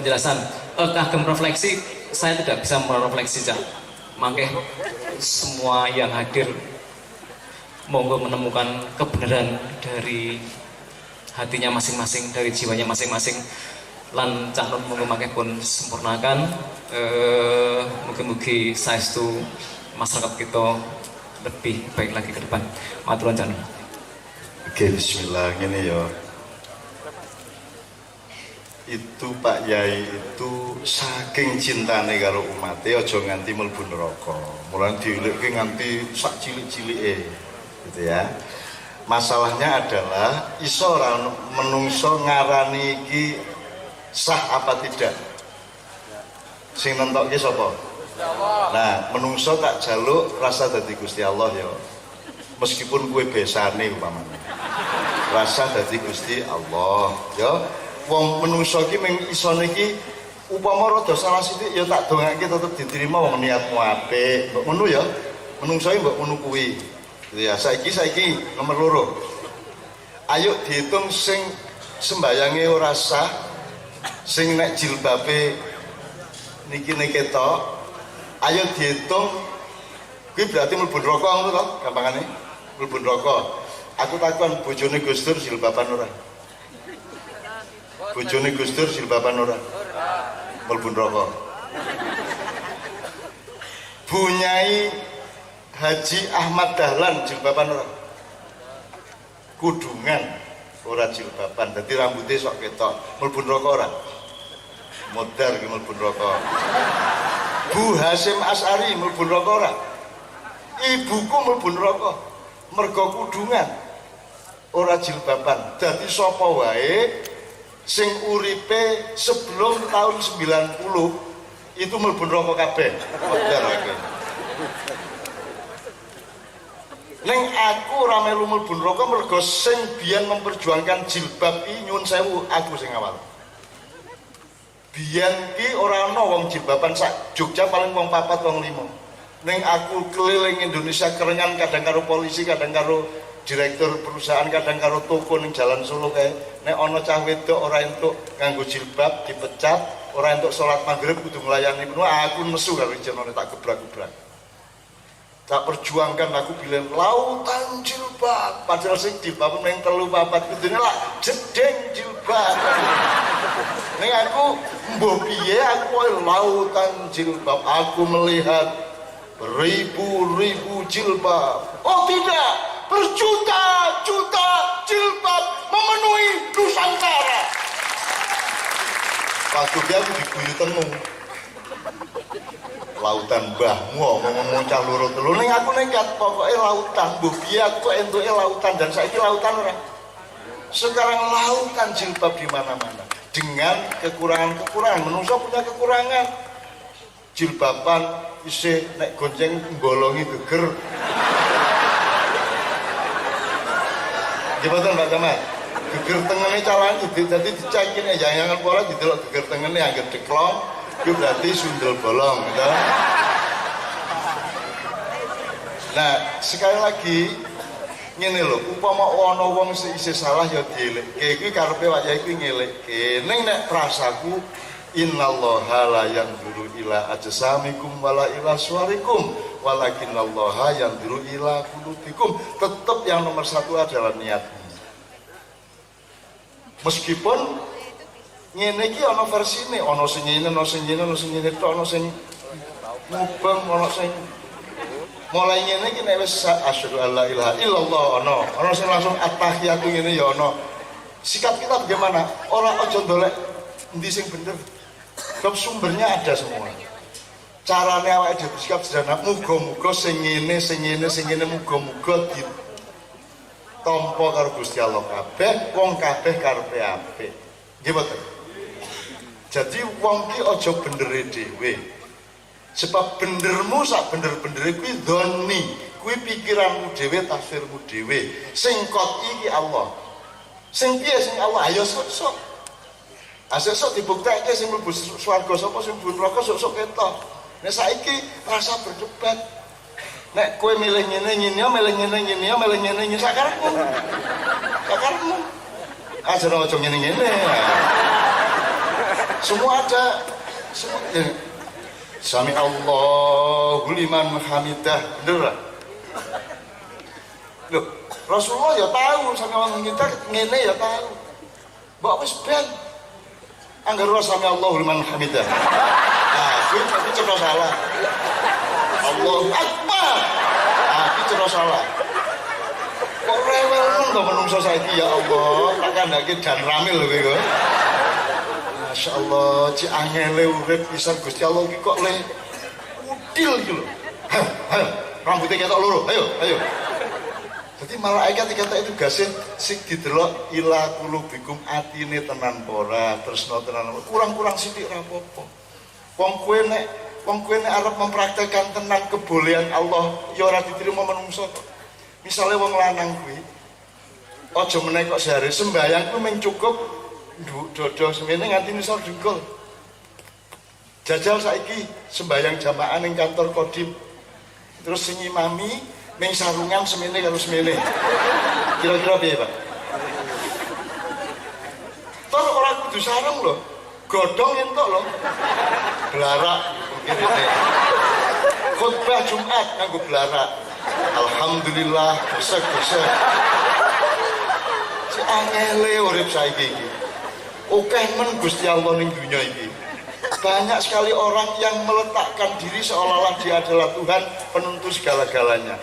penjelasan. Kagem refleksi, saya tidak bisa merefleksi, Cak. Makanya semua yang hadir monggo menemukan kebenaran dari hatinya masing-masing, dari jiwanya masing-masing. Lan Cak Nun monggo makanya pun sempurnakan. Mugi-mugi saestu masyarakat kita lebih baik lagi ke depan. Matur nuwun Cak Nun. Oke, bismillah ngene ya. Itu Pak Yai itu saking cintane karo umate aja nganti mlebu neraka. Mulane diulikke nganti sak cilik-cilike gitu ya. Masalahnya adalah iso ora menungso ngarani iki sah apa tidak. Sing nentokke sapa? Nah, menungso tak jaluk rasa dadi Gusti Allah ya. Meskipun kue besane umpamane. Rasa dadi Gusti Allah ya. Wong menungso iki mung isone iki upama rada salah sithik ya tak dongake tetep diterima wong niatmu apik. Mbok ngono ya. Menungso iki mbok ngono kuwi. Ya saiki nomor 2. Ayo dihitung sing sembayange ora sah, sing nek jilbabe niki ketok. Ayo dihitung kuwi berarti mlebu neraka ngono to gampangane. Mlebu neraka. Aku takon bojone Gus Dur jilbaban ora? Bojone Gus Dur jilbaban ora? Mlebu neraka. Bunyai Haji Ahmad Dahlan jilbaban ora? Kudungan ora jilbaban. Dadi rambutnya sok ketok. Mlebu neraka ora? Modar ki mlebu neraka. Bu Hasyim Asy'ari mlebu neraka ora? Ibuku mlebu neraka. Mergo kudungan ora jilbaban. Dadi sapa wae sing uripe sebelum tahun 90 itu mlebu neraka kabeh. Modar akeh. Neng aku ora melu mlebu neraka mergo sing biyen memperjuangkan jilbab iki nyuwun sewu aku sing awal. Biyen ki ora ana wong jilbaban sak Jogja paling wong 4 wong 5. Neng aku keliling Indonesia kerengan kadang karo polisi, kadang karo direktur perusahaan, kadang karo toko ning Jalan Solo kae. Nek ana cah wedok ora entuk nganggo jilbab dipecat, ora entuk salat maghrib kudu nglayani penuh, aku nesu karo jenenge tak gebrak-gebrak. Tak perjuangkan aku bilang lautan jilbab, padahal sing jilbab neng 3-4 kudune lah jedeng jilbab. Neng aku mbok piye aku lautan jilbab, aku melihat beribu-ribu jilbab. Oh tidak, berjuta-juta jilbab memenuhi Nusantara. Waktu dia aku diguyu temu. Lautan mbahmu ngomong cah loro telu ning aku nekat pokoknya lautan mbah piye aku entuke lautan dan saiki lautan ora. Sekarang lautan jilbab di mana-mana dengan kekurangan-kekurangan. Menungso punya kekurangan. Jilbaban isih nek gonceng ngbolongi geger. Gimana Mbak Kamal? Geger tengene calon dadi dicekine jangan pola didelok geger tengene anggere deklong. Itu berarti sundel bolong gitu. Nah sekali lagi ngene lho, upama ana wong isih salah ya dielekke. Iki karepe wayahe iki ngelekke. Ning nek prasaku innallaha la yanzuru ila ajsamikum wala ila suwarikum walakinallaha yanzuru ila qulubikum. Tetap yang nomor 1 adalah niatmu. Meskipun ngene iki ana versine, ana sing ngene, ana sing ngene, ana sing ngene, ana sing mubeng, ana sing mulai ngene iki nek wis asyhadu alla ilaha illallah ana sing langsung at-tahiyatu ngene ya ana. Sikap kita bagaimana? Ora aja ndolek endi sing bener. Sebab sumbernya ada semua. Carane awake dhewe bersikap sederhana, muga-muga sing ngene muga-muga ditampa karo Gusti Allah kabeh, wong kabeh karepe apik. Nggih mboten? Jadi wong ki aja bendere dhewe. Sebab bendermu sak bener-benere kuwi dhoni, kuwi pikiranmu dhewe, tafsirmu dhewe. Sing kot iki Allah. Sing piye sing Allah? Ayo sok-sok. Asesuk dibuktekke sing mlebu swarga sapa sing mlebu neraka sok-sok ketok. Nek saiki rasa berdebat. Nek kowe milih ngene ya, milih ngene ya, milih ngene sakarepmu. Sakarepmu. Aja ora ngene-ngene. Semua ada. Semua. Sami Allahu liman hamidah. Bener lah. Loh, Rasulullah ya tahu sami Allahu hamidah ngene ya tahu. Mbok wis ben. Angger sami Allahu liman hamidah. Nah, itu coba salah. Allahu Akbar. Nah, itu coba salah. Kok rewel to menungso saiki ya Allah, tak kandhake dan ramil lho kowe. Masya Allah, ci angele urip pisan Gusti Allah iki kok le udil iki lho. Rambutnya ketok loro, ayo. Jadi malaikat dikata itu gasih sing didelok ila kulubikum atine tenan pora, tresno tenan kurang-kurang sithik ra apa-apa. Wong kowe nek arep mempraktekkan tenan kebolehan Allah ya ora diterima menungso kok. Misalnya wong lanang kuwi aja meneh kok sehari sembahyang kuwi mung cukup nduk dodo semene nganti nisor dengkul. Jajal saiki sembahyang jamaah ning kantor Kodim. Terus sing imami mung sarungan semene karo semene. Kira-kira piye, Pak? Tor ora kudu sarung lho. Godhong entuk lho. Blarak ngene. Khotbah Jumat nganggo blarak. Alhamdulillah, besek-besek. Si angele urip saiki iki. Akeh men Gusti Allah ning dunya iki. Banyak sekali orang yang meletakkan diri seolah-olah dia adalah Tuhan penentu segala-galanya.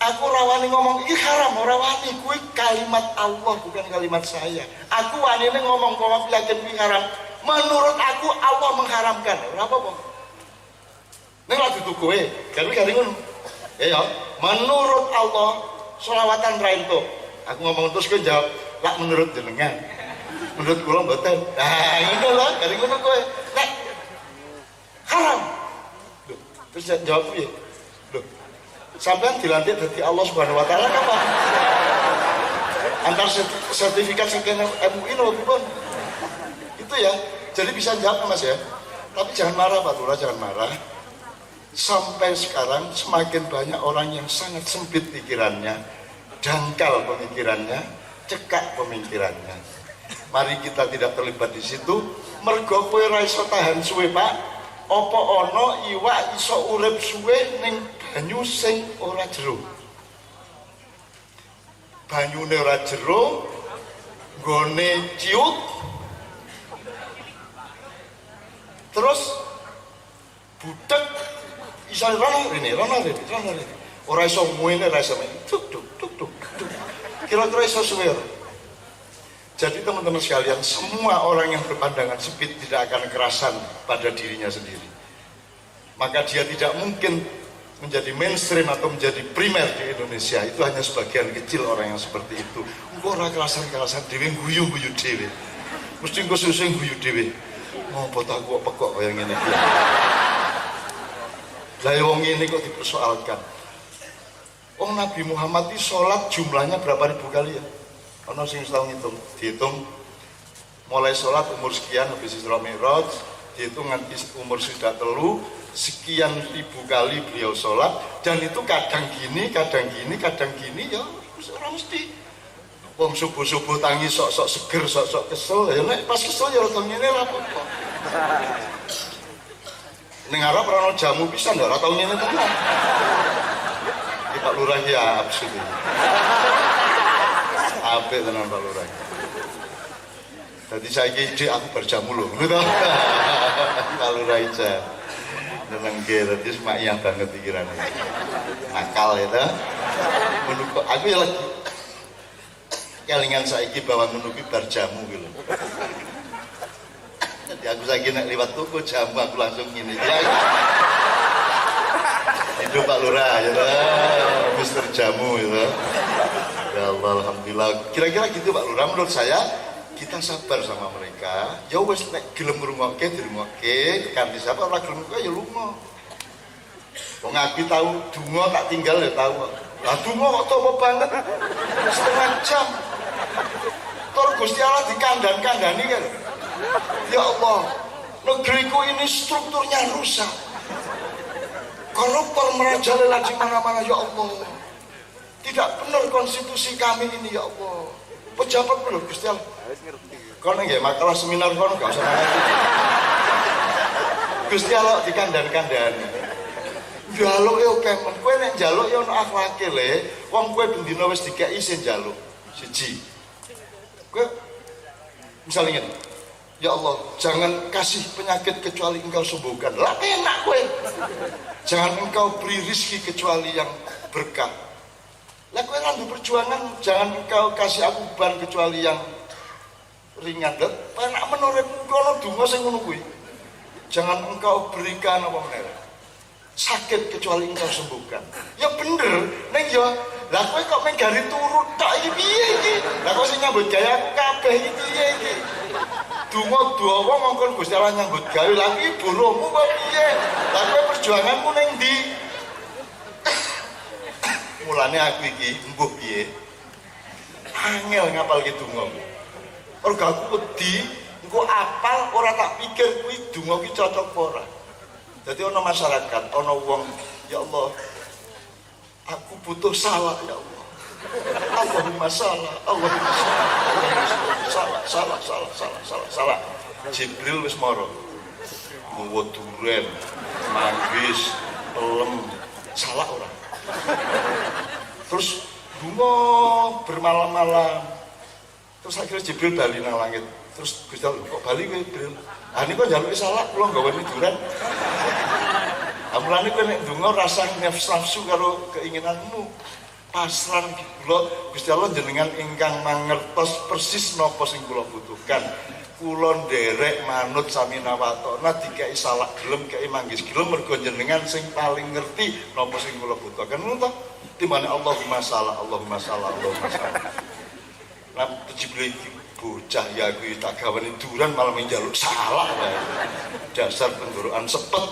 Aku rawani ngomong iki haram, ora wani kuwi kalimat Allah bukan kalimat saya. Aku wani ngomong yakin kuwi haram. Menurut aku Allah mengharamkan. Ora apa-apa. Ning lha dudu kowe, gari ngono. Ya, menurut Allah sholawatan rainto. Aku ngomong terus kowe jawab, "Lak menurut jenengan." Menurut kula mboten. Nah, ngono lho, dari ngono kowe. Nek haram. Loh, terus jawab piye? Loh. Sampeyan dilantik dadi Allah Subhanahu wa taala kapan? Antar sertifikat sekian MUI lho pun. Itu ya. Jadi bisa jawab Mas ya. Tapi jangan marah Pak Lurah, jangan marah. Sampai sekarang semakin banyak orang yang sangat sempit pikirannya, dangkal pemikirannya, cekak pemikirannya. Mari kita tidak terlibat di situ. Mergo kowe ra iso tahan suwe Pak. Apa ana iwak iso urip suwe ning banyu sing ora jero? Banyune ora jero, nggone ciut. Terus budek iso rono rene. Ora iso muene ra iso. Tuk. Kira-kira iso suwe. Jadi teman-teman sekalian, semua orang yang berpandangan sempit tidak akan kerasan pada dirinya sendiri. Maka dia tidak mungkin menjadi mainstream atau menjadi primer di Indonesia. Itu hanya sebagian kecil orang yang seperti itu. Engko ora kerasan-kerasan dhewe guyu-guyu dhewe. Mesti engko susah guyu dhewe. Ngopo tak kok pekok kaya ngene iki. Lah wong ngene kok dipersoalkan. Nabi Muhammad itu sholat jumlahnya berapa ribu kali ya? Ono sing tau ngitung, dihitung mulai sholat umur sekian habis Isra Mi'raj, dihitung nanti umur sudah sekian ribu kali beliau sholat, dan itu kadang gini ya orang mesti wong subuh-subuh tangi sok-sok seger, sok-sok kesel ya nek pas kesel ya rada ngene ra apa-apa. Ning arep ora ono jamu pisan ya ora tau ngene tenan. Iki Pak Lurah ya absurd. Apik tenan Pak Lurah. Dadi saiki ide aku berjamu lho, ngono to. Pak Lurah aja. Nenengke dadi semakiyah banget pikirane. Akal ya ta. Menurut aku ya lagi kelingan saiki bahwa menunggu berjamu gitu. Jadi aku saiki nek liwat toko jamu aku langsung ngene ya. Itu Pak Lurah ya ta. Mister Jamu ya. Ya Allah, alhamdulillah. Kira-kira gitu Pak Lurah, menurut saya kita sabar sama mereka. Ya wis nek gelem ngrungokke dirungokke, kanthi sapa ora gelem kok ya lunga. Wong aku tahu donga tak tinggal ya tahu. Lah donga kok topo banget. Setengah jam. Tur Gusti Allah dikandhan-kandhani kan. Ya Allah, negeriku ini strukturnya rusak. Koruptor merajalela di mana-mana ya Allah. Tidak benar konstitusi kami ini ya Allah. Pejabat benar Gusti Allah. Kono nggih makalah seminar kono gak usah ngerti. Gusti Allah dikandhan-kandhani. Njaluk yo kemen, kowe nek njaluk yo ono akhlake le. Wong kowe bendina wis dikeki isin njaluk. Siji. Kowe misalnya ngene. Ya Allah, jangan kasih penyakit kecuali Engkau sembuhkan. Lah enak kowe. Jangan Engkau beri rezeki kecuali yang berkah. Lah kowe randu perjuangan, jangan Engkau kasih aku beban kecuali yang ringan. Lah enak menurut kono donga sing ngono kuwi. Jangan Engkau berikan apa meneh. Sakit kecuali Engkau sembuhkan. Ya bener, neng ya. Lah kowe kok meng gari turut tok iki piye iki? Lah kok sing nyambut gawe aku kabeh iki piye iki? Donga dawa mongkon Gusti Allah nyambut gawe lha iki boromu kok piye? Lah kowe perjuanganmu ning ndi? Mulane aku iki mbuh piye? Angel ngapalke donga. Mergo aku wedi engko apal ora tak pikir kuwi donga iki cocok apa ora. Jadi ono masyarakat, ono wong, ya Allah, aku butuh salah ya Allah. Allahumma salah, Allahumma salah. Jibril wis mara. Nggawa duren, manggis, pelem, salah ora. Terus bunga bermalam-malam. Terus akhirnya Jibril bali nang langit. Terus Gusti Allah kok bali kowe Jibril? Ah niku njaluki salah kula nggaweni duren. Amulane kowe nek ndonga rasa nafsu karo keinginanmu. Pasrah kula Gusti Allah jenengan ingkang mangertos persis napa sing kula butuhkan. Kula nderek manut sami nawatona dikeki salah gelem kei manggis gelem mergo jenengan sing paling ngerti napa sing kula butuhkan. Ngono to? Timbane Allahumma salah, Allahumma salah, Allahumma salah. Lah Jibril bocah ya aku tak gawani duran malah njaluk salah wae. Dasar penggorokan sepet.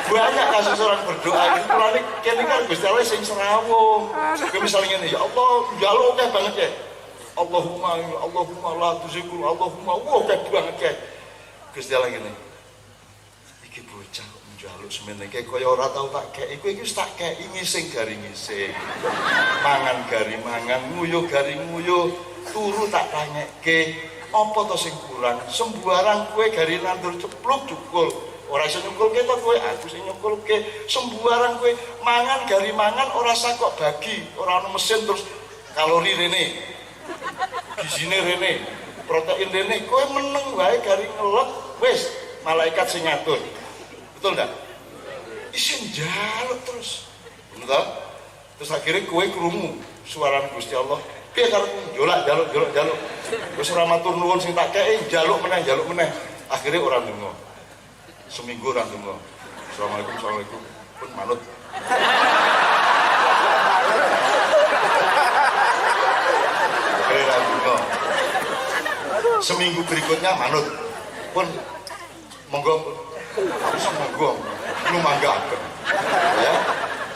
Banyak kasus orang berdoa ini mulane kene kan Gusti Allah sing serawung. Kowe misalnya ngene, ya Allah, njaluk akeh banget ya. Allahumma la tuzigul, Allahumma akeh banget ya. Gusti Allah ngene. Iki bocah njaluk semene kaya ora tau tak kei, kowe iki wis tak kei ngising gari ngising. Mangan gari mangan, nguyuh gari nguyuh, turu tak tanyekke, apa to sing kurang? Sembarang kowe gari nandur cepluk cukul. Ora iso nyukulke to kowe, aku sing nyukulke. Sembarang kowe mangan gari mangan ora sak kok bagi, ora ono mesin terus kalori rene. Gizine rene, protein rene, kowe meneng wae gari ngelek wis malaikat sing ngatur. Betul enggak? Isin njaluk terus. Betul? Terus akhirnya kowe krungu suara Gusti Allah. Piye karepmu? Jaluk. Wis ora matur nuwun sing tak kei, jaluk meneh. Akhirnya ora ndonga. Seminggu ora ndonga. Assalamualaikum. Pun manut. Akhirnya ora ndonga. Seminggu berikutnya manut. Pun monggo lu manggaken ya.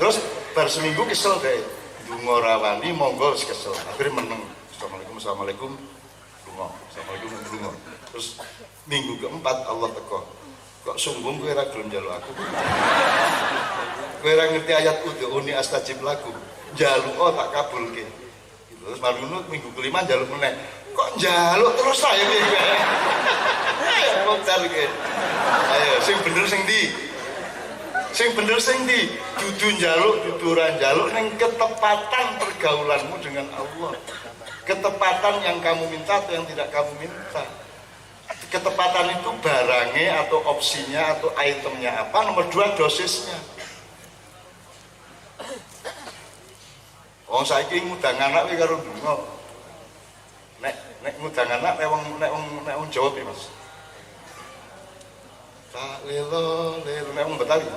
Terus bar seminggu kesel deh donga rawani monggo kesel akhirnya meneng. Assalamualaikum donga. Terus minggu keempat Allah teko kok sombong kowe ora gelem njaluk aku. Kowe ora ngerti ayat udhuni astajib lakum njaluk tak kabulke. Terus marunut minggu kelima njaluk meneh kok njaluk terus saya iki. Ayo, sing bener sing ndi? Dudu njaluk, dudu ora njaluk ning ketepatan pergaulanmu dengan Allah. Ketepatan yang kamu minta atau yang tidak kamu minta. Ketepatan itu barangnya atau opsinya atau itemnya apa. Nomor 2 dosisnya. Wong saiki ngundang anak iki karo donga. Nek ngundang anak nek wong Jawa piye, Mas? Lelo, nek wong Betawi.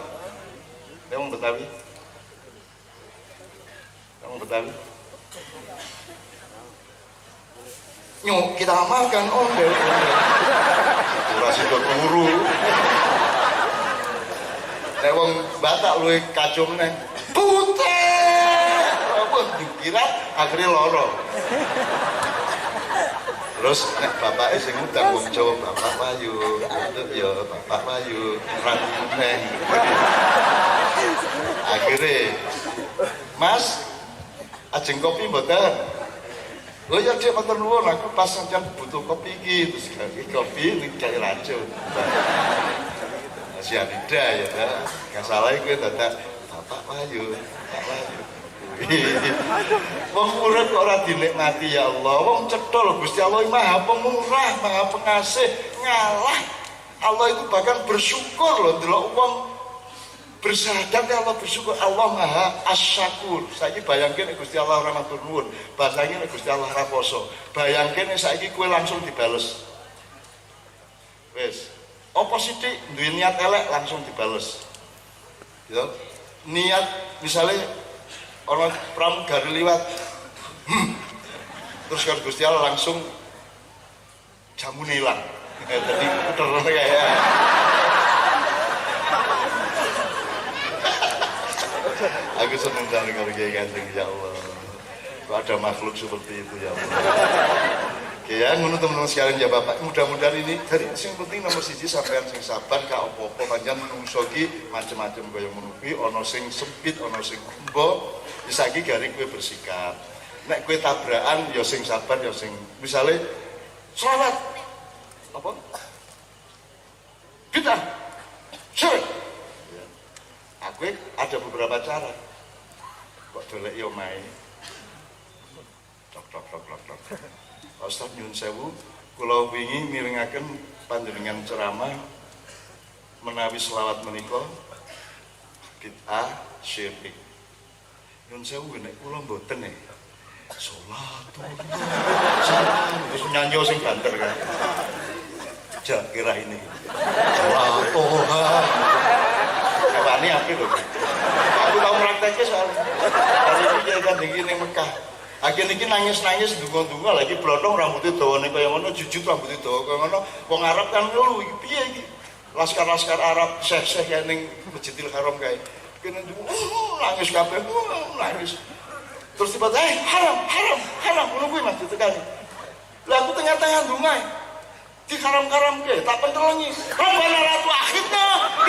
Nyok kita makan onde. Ora sida turu. Nek wong Batak luwih kacau meneh. Putih. Apa dikira akhirnya loro. Terus nek bapake sing ngundang wong Jawa, Bapak Wayu, ya Bapak Wayu, ranting meneh. Akhirnya, Mas, ajeng kopi mboten? Oh ya dia matur nuwun, aku pas sampeyan butuh kopi iki, terus kopi ning kae racun. Sianida ya dah. Gak salah kowe dadak Bapak Wahyu, Pak Wahyu. Wong urip kok ora dinikmati ya Allah. Wong cetha lho Gusti Allah Maha Pemurah, Maha Pengasih, ngalah. Allah itu bahkan bersyukur loh ndelok wong bersyahadat ya Allah bersyukur. Allah Maha Asyakur. Saiki bayangke nek Gusti Allah ora matur nuwun, bahasane nek Gusti Allah ora poso. Bayangke nek saiki kowe langsung dibales. Wis, apa sithik duwe niat elek langsung dibales. Ya. Niat misalnya orang pramugari liwat terus kan Gusti Allah langsung jamune ilang. Tadi puter kayak aku senang sekali kalau kayak ganteng ya Allah. Kok ada makhluk seperti itu ya Allah. Oke ya, ngono teman-teman sekalian ya Bapak. Mudah-mudahan ini dari sing penting nomor siji sampean sing sabar gak apa-apa pancen menungso ki macam-macam kaya ngono kuwi ana sing sempit, ana sing kumbo. Saiki garing kowe bersikap. Nek kowe tabrakan ya sing sabar ya sing misale selawat apa? Bid'ah. Syirik. Ya. Aku ada beberapa cara. Kok doleki omahe. Tok. Ustaz nyuwun sewu, kula wingi mirengaken panjenengan ceramah menawi selawat menika bid'ah syirik. Nyuwun sewu nek kula mboten salatullah. Terus nyanyi sing banter kan. Ja kira ini. Salatullah. Kawani apik lho. Aku tau prakteknya soalnya. Hari ini kan iki ning Mekah. Akhirnya ini nangis-nangis dungo-dungo lagi blotong rambutnya dawa nih kayak mana jujur rambutnya dawa kayak mana wong Arab kan lu iki piye iki laskar-laskar Arab syekh-syekh yang ning Masjidil Haram kayak kene nangis kabeh nangis terus tiba-tiba haram ngono kuwi Mas ditekani lah aku tengah-tengah ndonga di haram-haram ke tak pentelengi Rabbana la tu'akhidna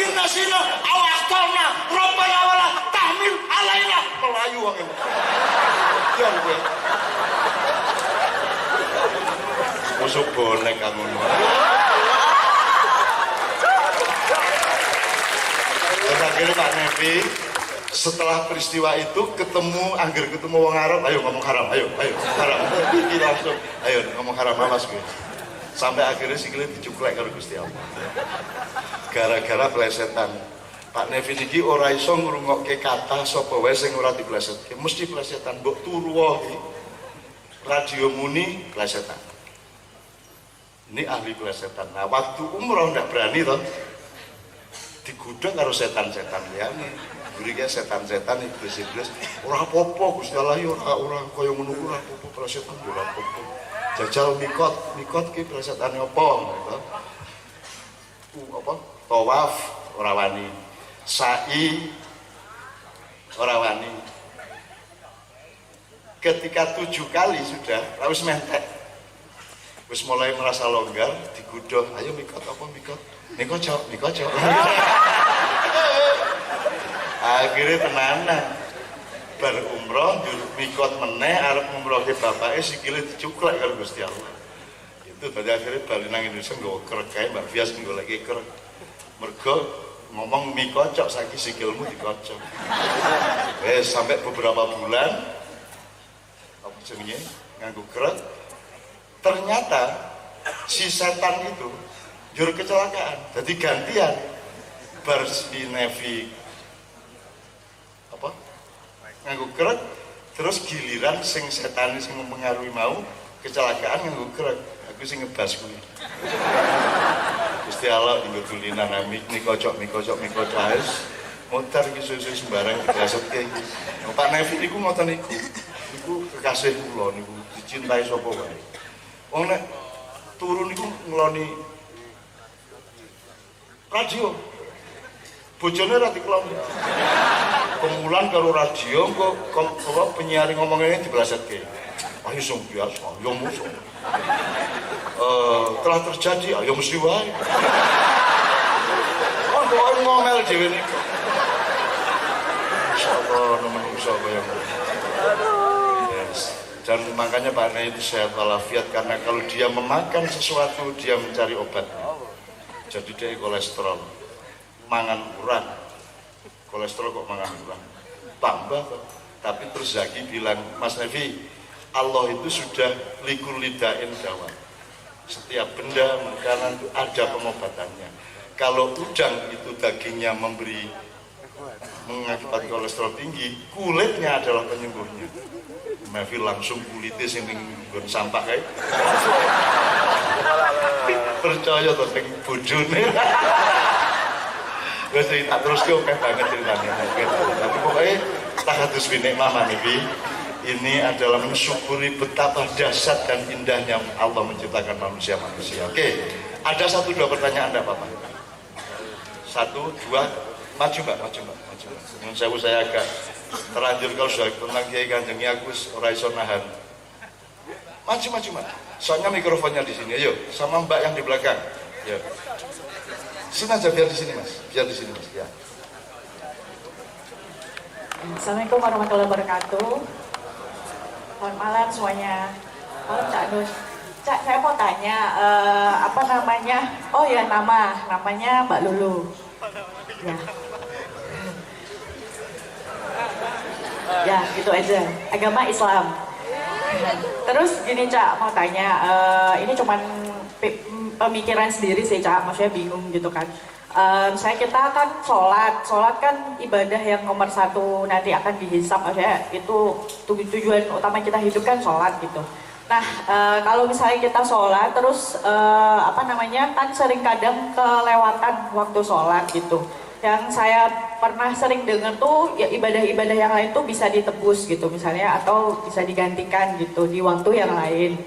in nasina aw akhtana Rabbana wala tahmil alaina melayu wong iki jangan gue musuh bonek kamu terus akhirnya Pak Nevi setelah peristiwa itu ketemu wong Arab ayo ngomong haram ayo haram ini langsung ayo ngomong haram malas gue sampai akhirnya sikile dicuklek karo Gusti Allah gara-gara plesetan Pak Nevi niki ora iso ngrungokke kata sapa wae sing ora diplesetke mesti plesetan mbok turu wae radio muni plesetan ini ahli plesetan nah waktu umroh ndak berani toh digodhog karo setan-setan liyane gurike setan-setan iblis-iblis ora apa-apa Gusti Allah ya ora kaya ngono kuwi ora apa-apa plesetan ora apa-apa jajal mikot ki plesetane apa gitu apa tawaf ora wani sa'i ora wani ketika 7 kali sudah harus mentek wis mulai merasa longgar digudhog ayo mikot apa mikot niko cok akhirnya tenanan bar umroh mikot meneh arep ngumrohke bapake sikile dicuklek karo Gusti Allah itu berarti akhirnya bali nang Indonesia nggo kerek kae Mbak Fias nggo lagi kerek mergo ngomong mie kocok saiki sikilmu dikocok sampai beberapa bulan apa jenenge nganggo kerek ternyata si setan itu jur kecelakaan jadi gantian bar si Nevi apa nganggo kerek terus giliran sing setan sing mempengaruhi mau kecelakaan nganggo kerek aku sing ngebas kuwi Gusti Allah tinggal tulinan mik kocok guys motor iki susu sembarang digasetke iki Pak Nevi niku ngoten niku kekasih kula niku dicintai sapa wae wong nek turu niku ngloni radio bojone ra dikloni kemulan karo radio kok penyiar ngomongnya diblasetke ayo sing biasa yo musuh telah terjadi ayo mesti wae kok ngomel dhewe niku insyaallah menungso kaya yes Dan makanya Pak Nay itu sehat walafiat, karena kalau dia memakan sesuatu dia mencari obat. Jadi dia kolesterol, mangan kurang, kolesterol kok mangan kurang, tambah kok. Tapi terus Zaki bilang, Mas Nevi, Allah itu sudah likur lidain dawa. Setiap benda makanan itu ada pengobatannya. Kalau udang itu dagingnya mengakibat kolesterol tinggi, kulitnya adalah penyembuhnya. Nevi langsung kulitnya sing nggon sampah kae. Percaya to sing bojone. Wes tak terus ke oke banget ceritanya. Tapi pokoknya tak harus binik mama Nevi. Ini adalah mensyukuri betapa dahsyat dan indahnya Allah menciptakan manusia-manusia. Oke, ada 1-2 pertanyaan enggak apa-apa? 1, 2, maju mbak. Menurut saya agak terlanjur kalau sudah tentang Kiai Kanjeng aku ora iso nahan. Maju mbak. Soalnya mikrofonnya di sini. Ayo, sama mbak yang di belakang. Ya. Sini aja biar di sini mas. Ya. Assalamualaikum warahmatullahi wabarakatuh. Selamat malam semuanya. Malam Cak Nus. Cak, saya mau tanya, apa namanya? Oh ya, namanya Mbak Lulu. Ya. Ya, gitu aja. Agama Islam. Terus gini Cak, mau tanya, ini cuman pemikiran sendiri sih Cak, maksudnya bingung gitu kan. Kita kan sholat kan ibadah yang nomor 1 nanti akan dihisap, maksudnya itu tujuan utama kita hidup kan sholat gitu. Nah kalau misalnya kita sholat terus kan sering kadang kelewatan waktu sholat gitu. Yang saya pernah sering dengar tuh ya ibadah-ibadah yang lain tuh bisa ditebus gitu misalnya, atau bisa digantikan gitu di waktu yang lain.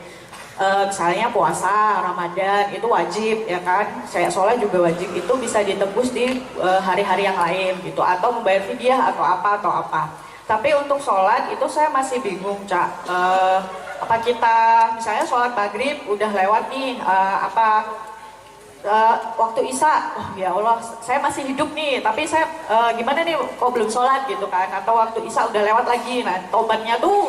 Misalnya puasa, Ramadan itu wajib ya kan, saya sholat juga wajib, itu bisa ditebus di hari-hari yang lain gitu, atau membayar fidyah atau apa. Tapi untuk sholat itu saya masih bingung Cak, apa kita misalnya sholat maghrib udah lewat nih, waktu isya, oh ya Allah saya masih hidup nih, tapi saya gimana nih kok belum sholat gitu kan, atau waktu isya udah lewat lagi. Nah tobatnya tuh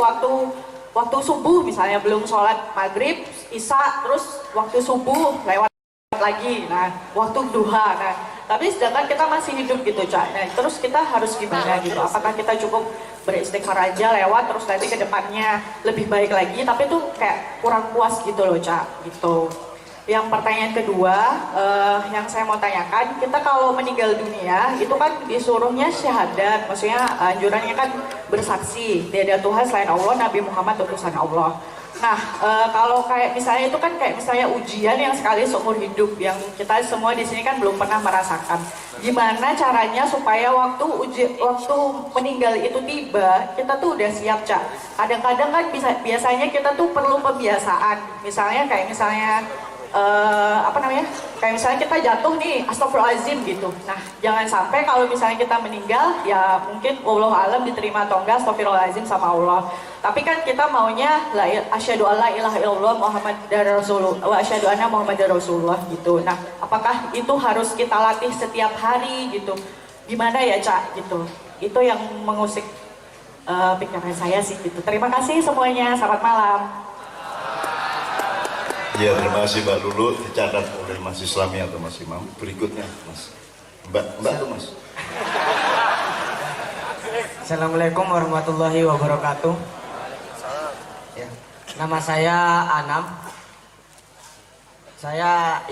waktu subuh misalnya belum sholat maghrib, isya, terus waktu subuh lewat lagi, nah waktu duha. Nah tapi sedangkan kita masih hidup gitu Cak, nah terus kita harus gimana gitu, apakah kita cukup beristighfar aja lewat terus nanti ke depannya lebih baik lagi, tapi tuh kayak kurang puas gitu loh Cak gitu. Yang pertanyaan kedua, yang saya mau tanyakan, kita kalau meninggal dunia itu kan disuruhnya syahadat, maksudnya anjurannya kan bersaksi tiada Tuhan selain Allah, Nabi Muhammad utusan Allah. Nah kalau kayak misalnya itu kan kayak misalnya ujian yang sekali seumur hidup, yang kita semua di sini kan belum pernah merasakan. Gimana caranya supaya waktu meninggal itu tiba kita tuh udah siap Cak. Kadang-kadang kan biasanya kita tuh perlu pembiasaan, misalnya kayak kayak misalnya kita jatuh nih, astagfirullahaladzim gitu. Nah jangan sampai kalau misalnya kita meninggal, ya mungkin wallahu alam diterima atau enggak astagfirullahaladzim sama Allah, tapi kan kita maunya asyhadu alla ilaha illallah muhammadar rasulullah wa asyhadu anna muhammadar rasulullah gitu. Nah apakah itu harus kita latih setiap hari gitu, gimana ya Cak gitu. Itu yang mengusik pikiran saya sih gitu. Terima kasih semuanya, selamat malam. Ya, terima kasih Mbak Lulu, dicatat oleh Mas Islami atau Mas Imam. Berikutnya Mas, Mbak tuh Mas. Assalamualaikum warahmatullahi wabarakatuh. Ya, nama saya Anam. Saya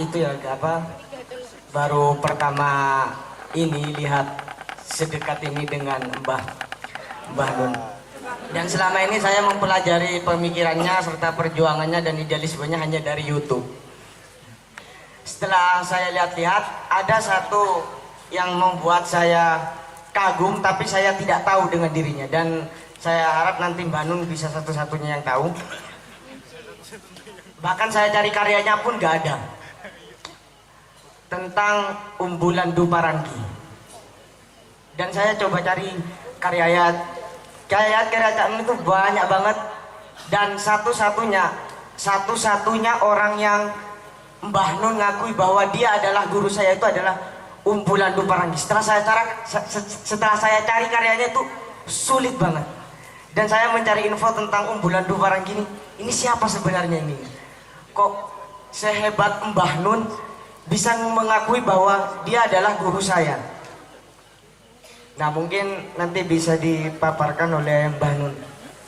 baru pertama ini lihat sedekat ini dengan Mbah Nun. Dan selama ini saya mempelajari pemikirannya serta perjuangannya dan idealismenya hanya dari YouTube. Setelah saya lihat-lihat, ada satu yang membuat saya kagum tapi saya tidak tahu dengan dirinya, dan saya harap nanti Mbak Nun bisa satu-satunya yang tahu. Bahkan saya cari karyanya pun gak ada. Tentang Umbulan Duparangi. Dan saya coba cari karya Cak Nun itu banyak banget, dan satu-satunya orang yang Mbah Nun ngakui bahwa dia adalah guru saya itu adalah Umbulan Duparangi. Setelah saya cari karyanya itu sulit banget. Dan saya mencari info tentang Bulan Dufarang gini. Ini siapa sebenarnya ini? Kok sehebat Mbah Nun bisa mengakui bahwa dia adalah guru saya? Nah, mungkin nanti bisa dipaparkan oleh Mbah Nun.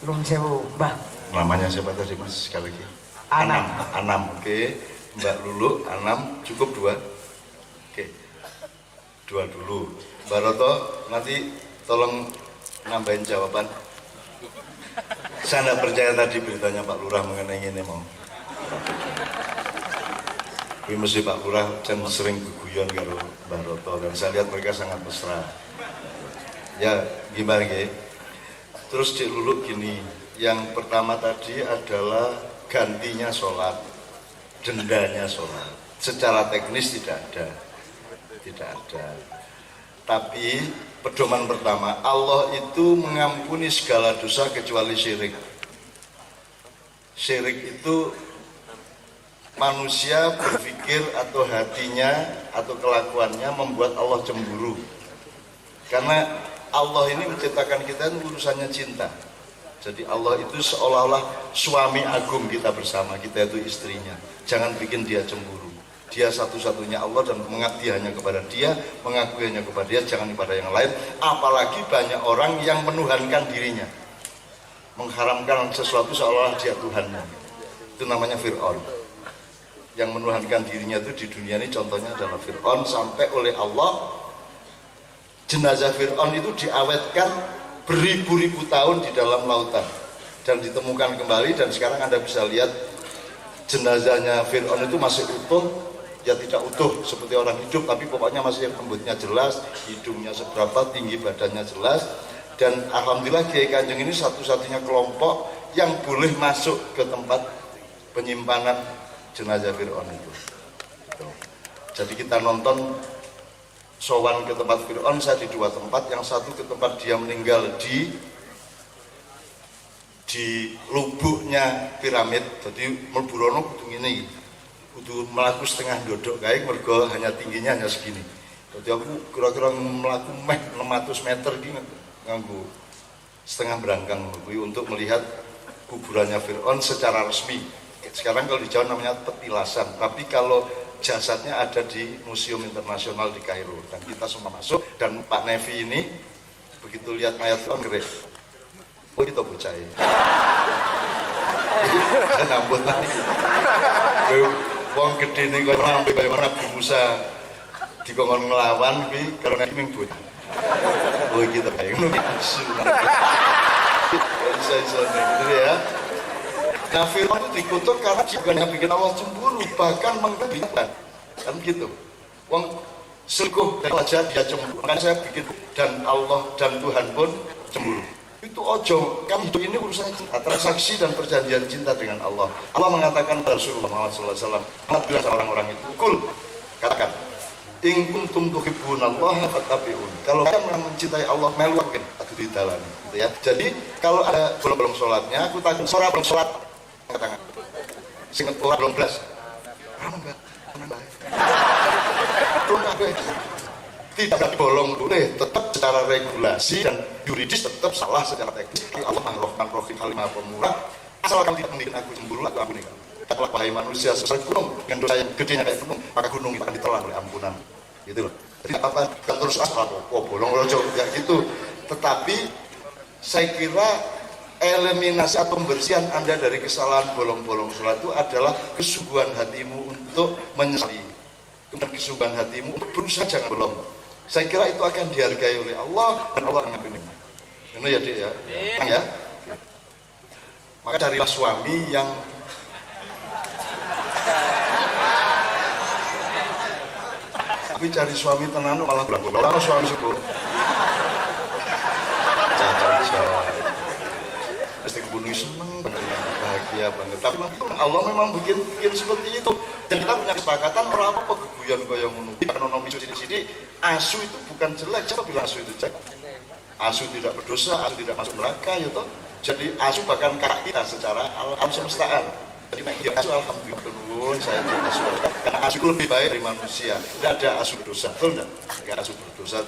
Nun sewu, Mbah. Namanya siapa tadi Mas sekali lagi? Anam. Anam, oke. Mbak Lulu, Anam, cukup 2. Oke. 2 dulu. Mbak Roto, nanti tolong nambahin jawaban. Saya tidak percaya tadi beritanya Pak Lurah mengenai ini mau. Tapi mesti Pak Lurah dan sering guguyon kalau Mbak Roto, dan saya lihat mereka sangat mesra. Ya gimana ya? Terus Cik Lulu gini, yang pertama tadi adalah gantinya sholat, dendanya sholat. Secara teknis tidak ada. Tapi pedoman pertama, Allah itu mengampuni segala dosa kecuali syirik. Syirik itu manusia berpikir atau hatinya atau kelakuannya membuat Allah cemburu. Karena Allah ini menciptakan kita urusannya cinta. Jadi Allah itu seolah-olah suami agung kita bersama, kita itu istrinya. Jangan bikin dia cemburu. Dia satu-satunya Allah dan mengabdi hanya kepada dia, mengakui hanya kepada dia, jangan kepada yang lain. Apalagi banyak orang yang menuhankan dirinya, mengharamkan sesuatu seolah-olah dia Tuhannya. Itu namanya Fir'aun. Yang menuhankan dirinya itu di dunia ini contohnya adalah Fir'aun, sampai oleh Allah jenazah Fir'aun itu diawetkan beribu-ribu tahun di dalam lautan dan ditemukan kembali, dan sekarang Anda bisa lihat jenazahnya Fir'aun itu masih utuh. Ya tidak utuh seperti orang hidup, tapi pokoknya masih yang rambutnya jelas, hidungnya seberapa, tinggi badannya jelas. Dan alhamdulillah Kiai Kanjeng ini satu-satunya kelompok yang boleh masuk ke tempat penyimpanan jenazah Fir'aun itu. Jadi kita nonton sowan ke tempat Fir'aun, saya di 2 tempat. Yang satu ke tempat dia meninggal di lubuknya piramid. Jadi melburono kudu ini, kudu melaku setengah dodok kae, mergo hanya tingginya hanya segini. Jadi aku kira-kira melaku 600 meter gini nganggo setengah berangkang untuk melihat kuburannya Fir'aun secara resmi. Sekarang kalau di Jawa namanya petilasan, tapi kalau jasadnya ada di Museum Internasional di Kairo, dan kita semua masuk. Dan Pak Nevi ini begitu lihat mayat Fir'aun gerak, oh itu bocah ini. Nambut lagi. Wong gede nih kok sampai bagaimana Nabi Musa dikongkon ngelawan tapi karena ini minggu. Oh kita kayak ngono bisa gitu ya. Nah Fir'aun itu dikutuk karena bukan bikin Allah cemburu, bahkan mengkhianati, kan gitu. Wong selingkuh dari wajah dia cemburu, makanya saya bikin dan Allah dan Tuhan pun cemburu. Itu ojo, kan hidup ini urusan cinta, transaksi dan perjanjian cinta dengan Allah. Allah mengatakan pada Rasulullah Muhammad SAW, bilang orang-orang itu, kul, katakan, in kuntum tuhibbunallaha fattabi'un. Kalau kalian mencintai Allah, meluangkan aku di dalam, gitu ya. Jadi kalau ada belum sholatnya, aku tanya, seorang belum sholat, katakan, singkat orang belum belas, tidak ada bolong boleh, tetap secara regulasi dan yuridis tetap salah secara teknis. Allah Ar-Rahman Ar-Rahim Halimah Pemurah, asalkan tidak membuat aku cemburu, aku ampuni kamu. Kalau wahai manusia sebesar gunung dengan dosa yang gedenya kayak gunung, maka gunung itu akan ditelan oleh ampunan. Gitu loh. Jadi apa kan terus asal bolong rojo ya gitu. Tetapi saya kira eliminasi atau pembersihan Anda dari kesalahan bolong-bolong sholat itu adalah kesungguhan hatimu untuk menyesali, kemudian kesungguhan hatimu untuk berusaha jangan bolong. Saya kira itu akan dihargai oleh Allah dan Allah akan mengampuni. Ini ya Dik ya. Ya. Maka carilah suami yang tapi cari suami tenan malah bulan suami syukur. Pasti kebunuh seneng banget, bahagia banget. Tapi Allah memang bikin seperti itu. Dan kita punya kesepakatan orang apa keguyon kaya ngono. Karena nomi sithik-sithik, asu itu bukan jelek. Siapa bilang asu itu jelek? Asu tidak berdosa, asu tidak masuk neraka ya toh. Jadi asu bahkan kakak kita secara alam semestaan. Jadi dia asu alhamdulillah saya jadi asu. Karena asu itu lebih baik dari manusia. Tidak ada asu berdosa, betul enggak? Tidak ada asu berdosa.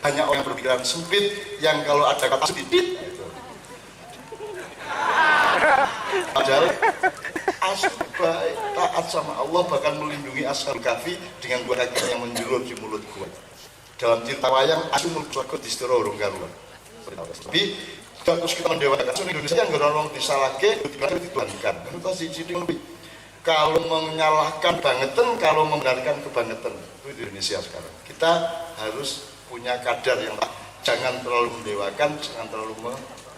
Hanya orang yang berpikiran sempit yang kalau ada kata sedikit gitu. Padahal asli baik, taat sama Allah, bahkan melindungi Ashabul Kahfi dengan buah daging yang menjulur di mulut gua. Dalam cerita wayang, aku mulut suaka distiro urung karuan. Tapi terus kita mendewakan Indonesia yang orang disalahke, dituhankan. Itu sih lebih. Kalau menyalahkan bangetan, kalau membenarkan kebangetan, itu di Indonesia sekarang. Kita harus punya kadar yang jangan terlalu mendewakan, jangan terlalu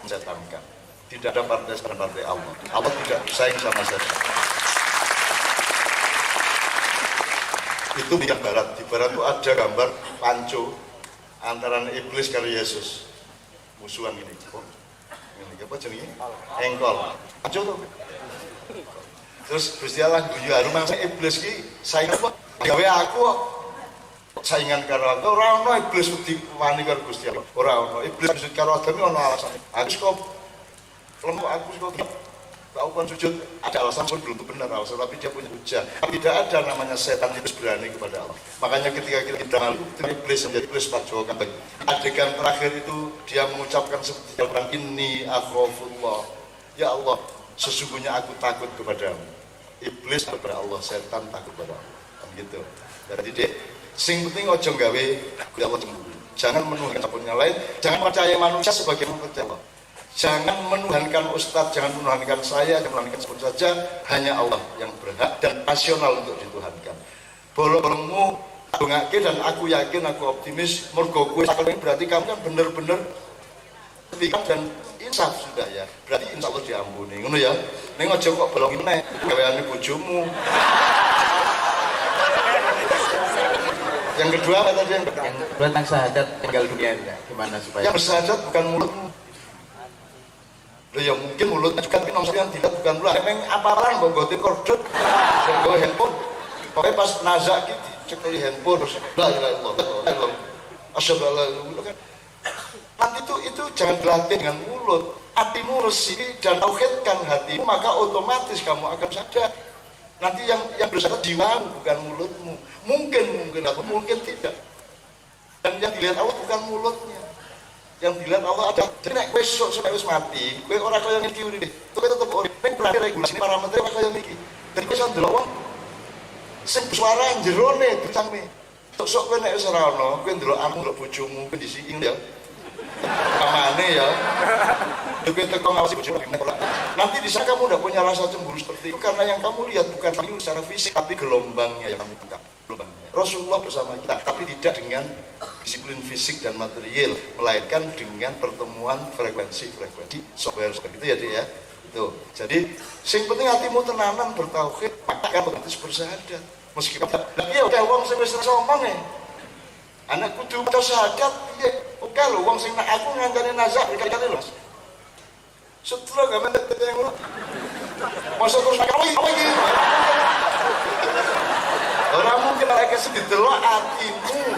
mensetankan. Tidak ada partai selain partai Allah. Allah tidak bersaing sama siapa. Itu di barat. Di barat itu ada gambar panco antara iblis karo Yesus. Musuhan ini. Ini apa jenenge? Engkol. Panco tuh. Terus Gusti Allah guyu rumah iblis ki saingan apa? Gawe aku kok. Saingan karo aku ora ono iblis wedi wani karo Gusti Allah. Ora ono iblis sujud karo Adam ono alasane. Aku kok lemuk aku kok tahu kan sujud ada alasan pun belum benar alasan, tapi dia punya hujah. Tidak ada namanya setan itu berani kepada Allah. Makanya ketika kita malu iblis menjadi iblis Pak kata adegan terakhir itu dia mengucapkan seperti orang ini akhafullah. Ya Allah, sesungguhnya aku takut kepadamu. Iblis kepada Allah, setan takut kepada Allah. Kan gitu. Jadi dek, sing penting ojo gawe Allah cemburu. Jangan menuhankan siapapun yang lain, jangan percaya manusia sebagai percaya Allah. Jangan menuhankan ustadz, jangan menuhankan saya, jangan menuhankan siapapun saja, hanya Allah yang berhak dan nasional untuk dituhankan. Bolong-bolongmu aku ngake dan aku yakin, aku optimis, mergo kowe sakalen berarti kamu kan bener-bener ketika dan insaf sudah ya. Berarti insya Allah diampuni. Ngono ya. Ning aja kok bolongin nek gaweane bojomu. Yang kedua apa tadi yang tentang syahadat tinggal dunia ya. Gimana supaya yang bersyahadat bukan mulutmu. Loh ya mungkin mulutnya juga tapi nomor yang tidak bukan mulut. Emang apa-apaan mbok gotin kordon, mbok handphone. Pokoknya pas nazak gitu cekeli handphone terus la ilaha illallah. Asyhadu an la ilaha illallah. Nanti itu jangan dilatih dengan mulut. Hatimu resih dan tauhidkan hatimu, maka otomatis kamu akan sadar. Nanti yang bersyahadat jiwamu bukan mulutmu. Mungkin atau mungkin tidak. Dan yang dilihat Allah bukan mulutnya. Yang dilihat Allah ada. Jadi nek kowe sampai wis mati, kowe ora kaya niki urip. Kowe tetep urip. Ning berarti regulasi parameter ora kaya niki. Dadi kowe ndelok wong sing suara jerone dicangme. Sok kowe nek wis ora ono, kowe ndelok amu ndelok bojomu kowe disiking ya. Kamane ya. Kowe teko ngawasi bojomu nanti di sana kamu udah punya rasa cemburu seperti itu karena yang kamu lihat bukan kamu secara fisik tapi gelombangnya yang kamu tangkap. Rasulullah bersama kita, tapi tidak dengan disiplin fisik dan material, melainkan dengan pertemuan frekuensi software seperti itu ya dia ya. Tuh. Jadi, sing penting hatimu tenanan bertauhid, maka kamu harus bersyahadat. Meskipun lagi udah wong sing wis ngomong ya. Anak kudu maca syahadat, iya. Oke lho wong sing aku ngandani nazar kali-kali lho. Setelah gak mendet yang ngono. Masa terus apa iki? Orang mungkin mereka sedih delok hatimu,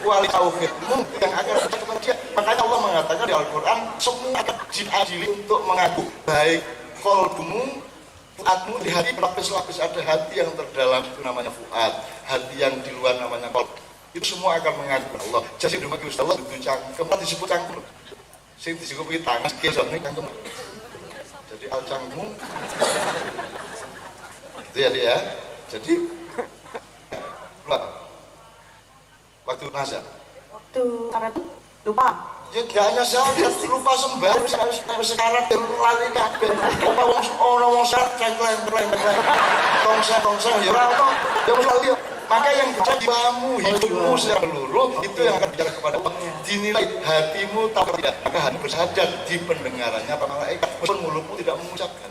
kuali tauhidmu yang akan kepada dia. Makanya Allah mengatakan di Al-Quran semua akan diadili untuk mengaku baik kolbumu, fuadmu di hati berlapis-lapis ada hati yang terdalam itu namanya fuad, hati yang di luar namanya kolb. Itu semua akan mengaku Allah. Jadi di rumah Allah itu cangkem, disebut cangkem. Sing disebut iki tangan kesone cangkem. Jadi al-cangkemu itu ya dia. Jadi waktu nazar lupa ya gak hanya saya lupa sembarang sekarang lali kabeh apa wong sak cengkleng tongsa ya ora ono ya wis lali maka yang bisa dibamu hidupmu secara menyeluruh itu yang akan bicara kepada Allah dinilai hatimu tak tidak maka hatimu bersadar di pendengarannya para malaikat meskipun mulutmu tidak mengucapkan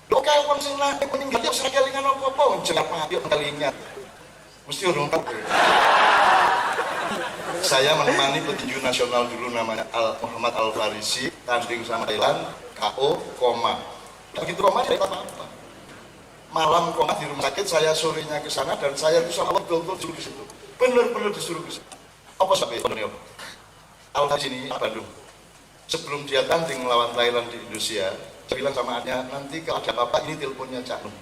lo kayak orang sing lanang meninggal dia sing kelingan apa-apa jeneng mati kelingan mesti urung tahu. Saya menemani petinju nasional dulu namanya Muhammad Al-Farisi tanding sama Thailand KO koma. Begitu koma tidak apa-apa. Malam koma di rumah sakit saya sorenya ke sana dan saya itu sama Allah betul-betul disuruh ke situ. Benar-benar disuruh ke situ. Apa sampai Al-Farisi ini Bandung. Sebelum dia tanding melawan Thailand di Indonesia, saya bilang sama adnya nanti kalau ada apa-apa ini teleponnya Cak Nun.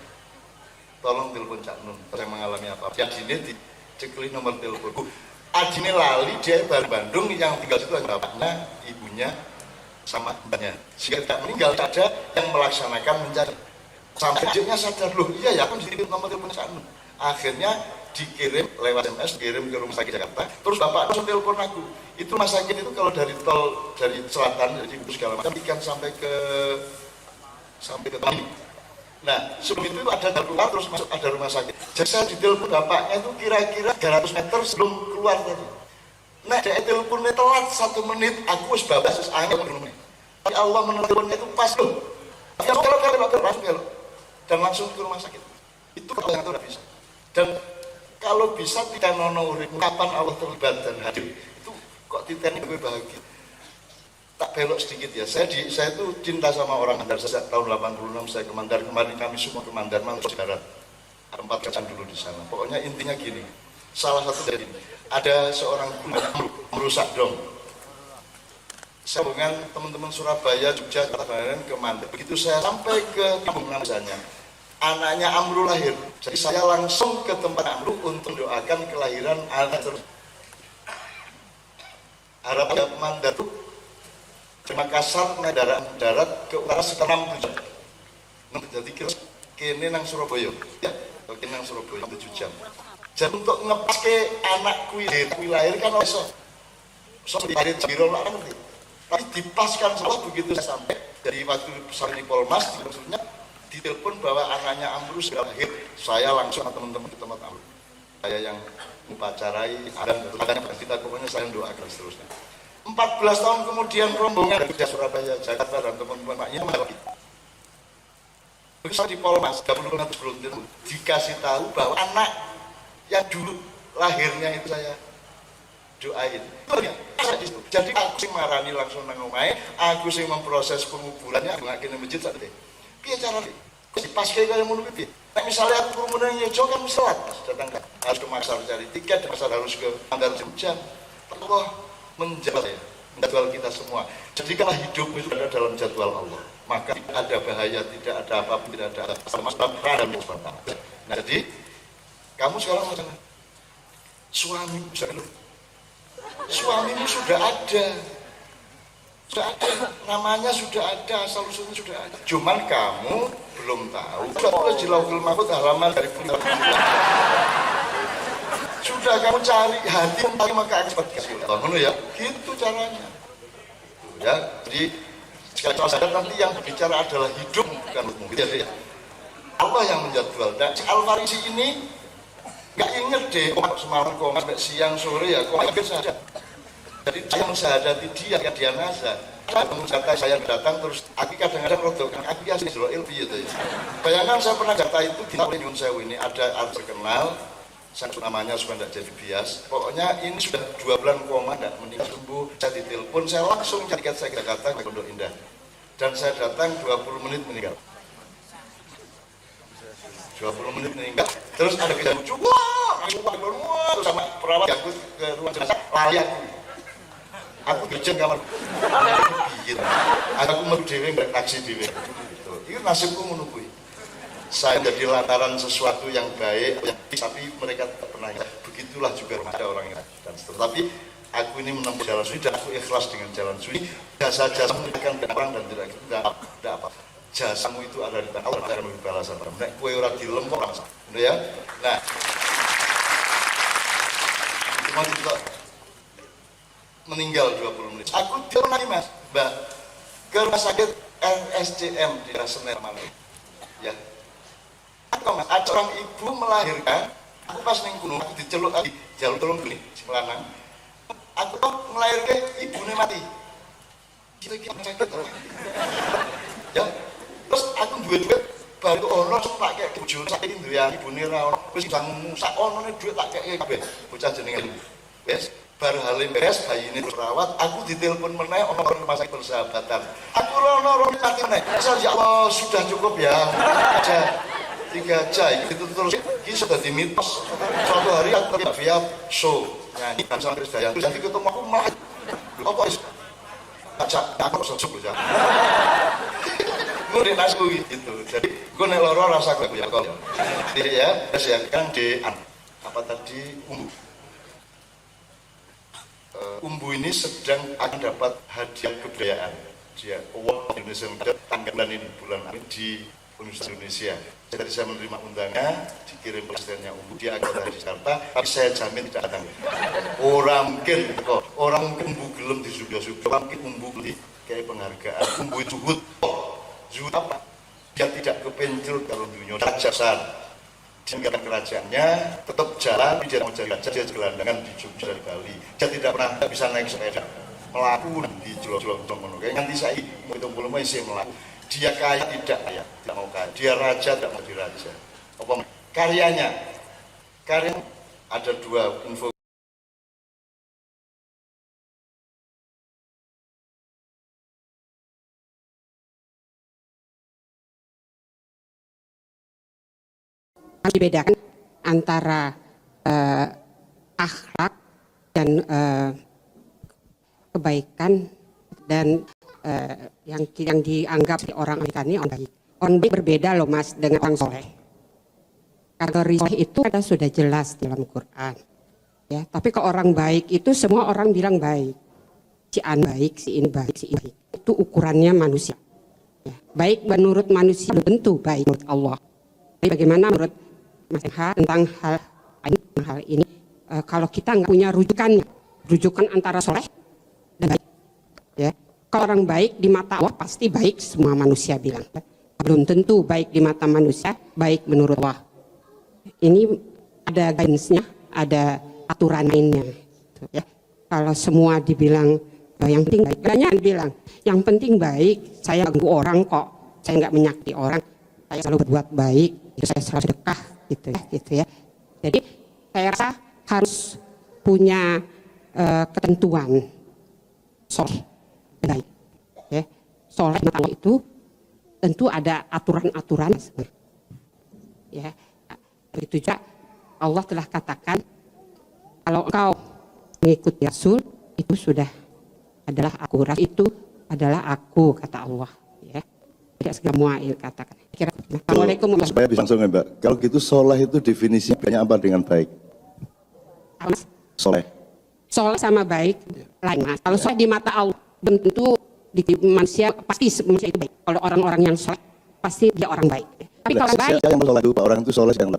Tolong telepon Cak Nun, saya mengalami apa-apa. Yang sini dicekli nomor teleponku. Adine lali dia baru Bandung yang tinggal situ bapaknya, ibunya, sama mbaknya. Sehingga tidak meninggal, ada yang melaksanakan mencari. Sampai adiknya sadar, loh iya ya, aku dititip nomor telepon sana. Akhirnya dikirim lewat SMS, dikirim ke rumah sakit Jakarta. Terus bapak langsung telepon aku. Itu rumah sakit itu kalau dari tol dari selatan, dari segala macam, ikan sampai ke Tomini. Nah, sebelum itu ada keluar terus masuk ada rumah sakit. Jadi saya ditelepon bapaknya itu kira-kira 300 meter sebelum keluar tadi. Nah, dia teleponnya telat 1 menit, aku harus bawa sus angin menurunnya. Tapi Allah menelponnya itu pas loh. Kalau langsung belok dan langsung ke rumah sakit. Itu kalau yang itu tidak bisa. Dan kalau bisa tidak nono urip, kapan Allah terlibat dan hadir, itu kok titeni gue bahagia. Tak belok sedikit ya, saya itu cinta sama orang Mandar sejak tahun 86 saya ke Mandar. Kemarin kami semua ke Mandar, Maluku Barat. Ada 4 kerajaan dulu di sana. Pokoknya intinya gini, salah satu dari ini, ada seorang guru merusak dom. Saya hubungan teman-teman Surabaya, Jogja, Kota ke Mandar. Begitu saya sampai ke kampung namanya, anaknya Amru lahir. Jadi saya langsung ke tempat Amru untuk doakan kelahiran anak terus. Harapan Mandar itu Makassar naik darat ke utara sekitar 6 jam. Jadi kini nang Surabaya, ya, kini nang Surabaya 7 jam. Jadi untuk ngepas ke anak kui lahir kan iso lahir jiro lah nanti. Tapi dipaskan salah begitu saya sampai dari waktu Sari Polmas maksudnya ditelepon bahwa anaknya Amru sudah lahir. Saya langsung sama teman-teman ke tempat Amru. Saya yang upacarai dan kita pokoknya saya doakan seterusnya. 14 tahun kemudian rombongan dari Surabaya, Jakarta dan teman-teman maknya melewati. Begitu saya di Polmas 30 menit sebelum itu dikasih tahu bahwa anak yang dulu lahirnya itu saya doain. Jadi aku sing marani langsung nang omahe, aku sing memproses penguburannya, aku ngakini masjid sak teh. Piye carane? Pas kaya ngono piye? Nek misalnya aku kerumunan Yojo kan selat, datang harus ke Makassar cari tiket, Makassar harus ke Mandar jam. Allah menjadwal kita semua. Jadikanlah hidup itu ada dalam jadwal Allah. Maka tidak ada bahaya, tidak ada apapun, tidak ada masalah dan masalah. Nah, jadi kamu sekarang macam suamimu sudah ada, namanya sudah ada, asal usulnya sudah ada. Cuman kamu belum tahu. Sudah di Lauhul Mahfuz halaman dari bulan. Sudah kamu cari hati mencari maka ekspektasi Allah, ya, gitu caranya. Ya, jadi sekali sadar nanti yang berbicara adalah hidup bukan mungkin ya. Allah yang menjadwal. Dan Al-Farisi ini nggak inget deh, semalam kok sampai siang sore ya, kok hampir saja. Jadi saya mensyahadati dia yang dia nasa. Saya mengucapkan saya datang terus, aku kadang-kadang rodok, aku biasa Israel gitu ya. Bayangkan saya pernah jatah itu di Nyun Sewu ini ada artis terkenal, saya namanya supaya tidak jadi bias. Pokoknya ini sudah 2 bulan koma, tidak meninggal sembuh. Saya ditelepon, saya langsung cari tiket saya ke Jakarta ke Pondok Indah. Dan saya datang 20 menit meninggal. 20 menit meninggal. Terus ada kejadian lucu, wah, sama perawat aku ke ruang jenazah, lari aku gejeng kamar. Aku mau dewe nggak taksi dewe. Itu nasibku menunggu. Saya jadi lantaran sesuatu yang baik, tapi mereka tak pernah. Begitulah juga ada orang yang dan tetapi aku ini menempuh jalan sunyi dan aku ikhlas dengan jalan sunyi. Jasa-jasa memberikan orang dan tidak apa. Jasamu itu ada di tangan Allah akan memberi balasan. Nek kue ora dilempok langsung, ya. Nah, cuma juga meninggal 20 menit. Aku pernah nih Mas, Mbak, ke rumah sakit RSCM di Sener Malang. Ya. Aku Mas, ada orang ibu melahirkan. Aku pas ning gunung, aku diceluk lagi, jalur tolong beli, si melanang. Aku tuh melahirkan ibunya mati. Kita sakit orang. Ya. Terus aku duit baru ono tak kayak bojo saiki duwe ibune ra ono wis bangun sak onone duit tak kayak kabeh bocah jenenge wis bar halim beres bayine perawat aku ditelepon meneh ono rumah sakit persahabatan aku ono mati meneh asal ya Allah sudah cukup ya aja 3 jam itu terus iki sudah dimitos suatu hari aku via show nyanyi kan sampai sedaya nanti ketemu aku malah apa is acak aku sosok ya gue nasku gitu, jadi gue nek loro rasa gue ya kok, ya, siapkan di apa tadi umbu. Umbu ini sedang akan dapat hadiah kebudayaan. dia award Indonesia Muda tanggalan ini bulan April di Universitas Indonesia. Jadi saya menerima undangannya, dikirim presidennya Umbu, dia agak dari Jakarta, tapi saya jamin tidak datang. Orang mungkin Umbu gelem di Subyo-Subyo, mungkin Umbu beli kayak penghargaan, Umbu zuhud. Zuhud apa? Dia tidak kepencil kalau dunia rajasan. Dia meninggalkan kerajaannya, tetap jalan, dia mau jadi raja, dia gelandangan di Jogja dari Bali. Dia tidak pernah bisa naik sepeda, melaku di jelok-jelok nanti saya mau itu belum masih melaku. Dia kaya tidak kaya, tidak mau kaya. Dia raja tidak mau jadi raja. Apa karyanya? Karya ada dua info. Dibedakan antara akhlak dan kebaikan dan yang dianggap orang ini orang baik. Orang baik berbeda loh Mas dengan orang soleh. Kategori soleh itu ada sudah jelas dalam Quran. Ya, tapi kalau orang baik itu semua orang bilang baik. Si an baik, si ini baik, si ini baik. Itu ukurannya manusia. Ya, baik menurut manusia tentu baik menurut Allah. Tapi bagaimana menurut Mas H tentang hal ini kalau kita nggak punya rujukan antara soleh dan baik, ya kalau orang baik di mata Allah pasti baik semua manusia bilang, belum tentu baik di mata manusia baik menurut Allah. Ini ada guidance-nya, ada aturan mainnya, ya. Kalau semua dibilang yang penting baik, banyak bilang yang penting baik, saya ganggu orang kok, saya nggak menyakiti orang, saya selalu berbuat baik, saya selalu sedekah. Gitu ya. Jadi saya rasa harus punya ketentuan soleh baik. Ya. Soleh Allah itu tentu ada aturan-aturan. Ya. Begitu juga Allah telah katakan kalau engkau mengikuti Rasul itu sudah adalah aku. Rasul itu adalah aku kata Allah. Ya. Tidak semua katakan. Assalamualaikum warahmatullahi supaya bisa langsung ya Mbak. Kalau gitu soleh itu definisinya banyak apa dengan baik? Soleh. Soleh sama baik lain Mas. Kalau soleh di mata Allah belum tentu di manusia pasti manusia itu baik. Kalau orang-orang yang soleh pasti dia orang baik. Tapi kalau baik yang soleh itu orang itu soleh yang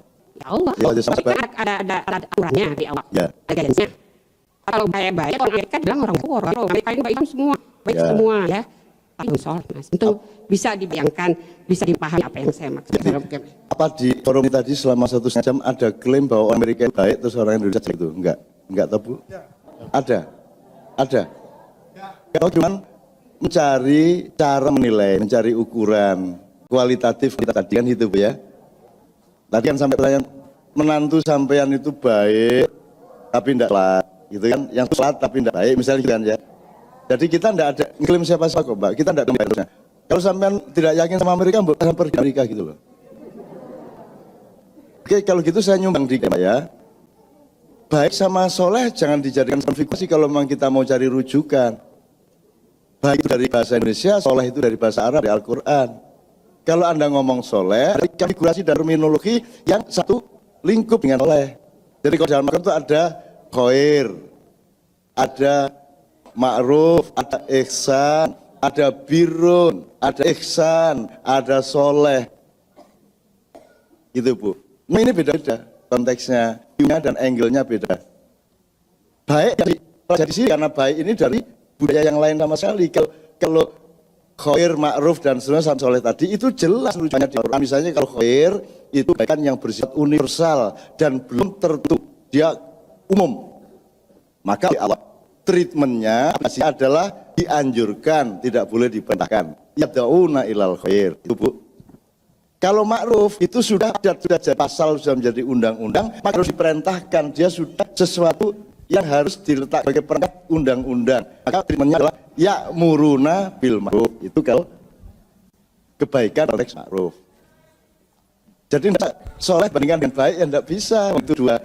ya Allah. Ya, tapi kan ada aturannya di Allah. Ya. Ada garisnya. Kalau baik orang Amerika bilang orang baik, orang Amerika ini baik semua, baik ya. Semua ya. Tapi soleh Mas. Itu bisa dibayangkan, bisa dipahami apa yang saya maksud. Jadi, apa di forum tadi selama 1,5 jam ada klaim bahwa orang Amerika baik terus orang Indonesia itu? Enggak tahu Bu? Ya. Ada. Ya. Kalau cuma mencari cara menilai, mencari ukuran kualitatif kita tadi kan itu Bu ya. Tadi kan sampai pertanyaan menantu sampean itu baik tapi enggak sholat, gitu kan? Yang sholat tapi enggak baik misalnya gitu kan ya. Jadi kita tidak ada klaim siapa-siapa kok Mbak, kita tidak ada harusnya. Kalau sampean tidak yakin sama Amerika, Mbak pergi Amerika gitu loh. Oke, kalau gitu saya nyumbang dikit Mbak ya. Baik sama soleh jangan dijadikan konfigurasi kalau memang kita mau cari rujukan. Baik itu dari bahasa Indonesia, soleh itu dari bahasa Arab, dari Al-Quran. Kalau Anda ngomong soleh, dari konfigurasi dan terminologi yang satu lingkup dengan soleh. Jadi kalau dalam Al-Quran itu ada khair, ada ma'ruf, ada ihsan, ada birrun, ada ihsan, ada soleh. Gitu Bu. Nah ini beda-beda konteksnya, viewnya dan angle-nya beda. Baik dari sini karena baik ini dari budaya yang lain sama sekali. Kalau khair, ma'ruf dan seterusnya soleh tadi itu jelas rujukannya di Al-Quran. Misalnya kalau khair itu kebaikan yang bersifat universal dan belum tertutup, dia umum. Maka Allah treatmentnya adalah dianjurkan, tidak boleh diperintahkan. Yad'una ilal khair. Itu Bu. Kalau ma'ruf itu sudah jadi pasal, sudah menjadi undang-undang, maka harus diperintahkan. Dia sudah sesuatu yang harus diletak sebagai perangkat undang-undang. Maka treatmentnya adalah ya'muruna bil ma'ruf. Itu kalau kebaikan konteks ma'ruf. Jadi soleh bandingkan dengan baik ya tidak bisa. Itu dua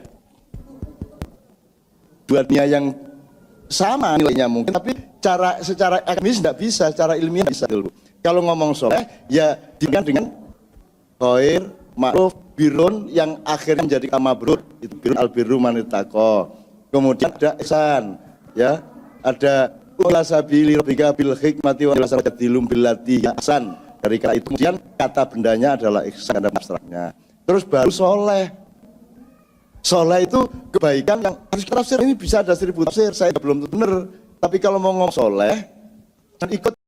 dunia yang sama nilainya mungkin, tapi secara akademis tidak bisa, secara ilmiah bisa. Kalau ngomong soleh, ya dengan khair, ma'ruf, birrun yang akhirnya menjadi kamabrur, itu birrun al-birru manitaqo. Kemudian ada ihsan, ya, ada Ula sabili rabbika bil hikmati wa dilum billati ihsan. Dari kata itu kemudian kata bendanya adalah ihsan dan abstraknya. Terus baru soleh. Soleh itu kebaikan yang harus kita tafsir. Ini bisa ada 1000 tafsir, saya belum benar. Tapi kalau mau ngomong soleh, dan ikut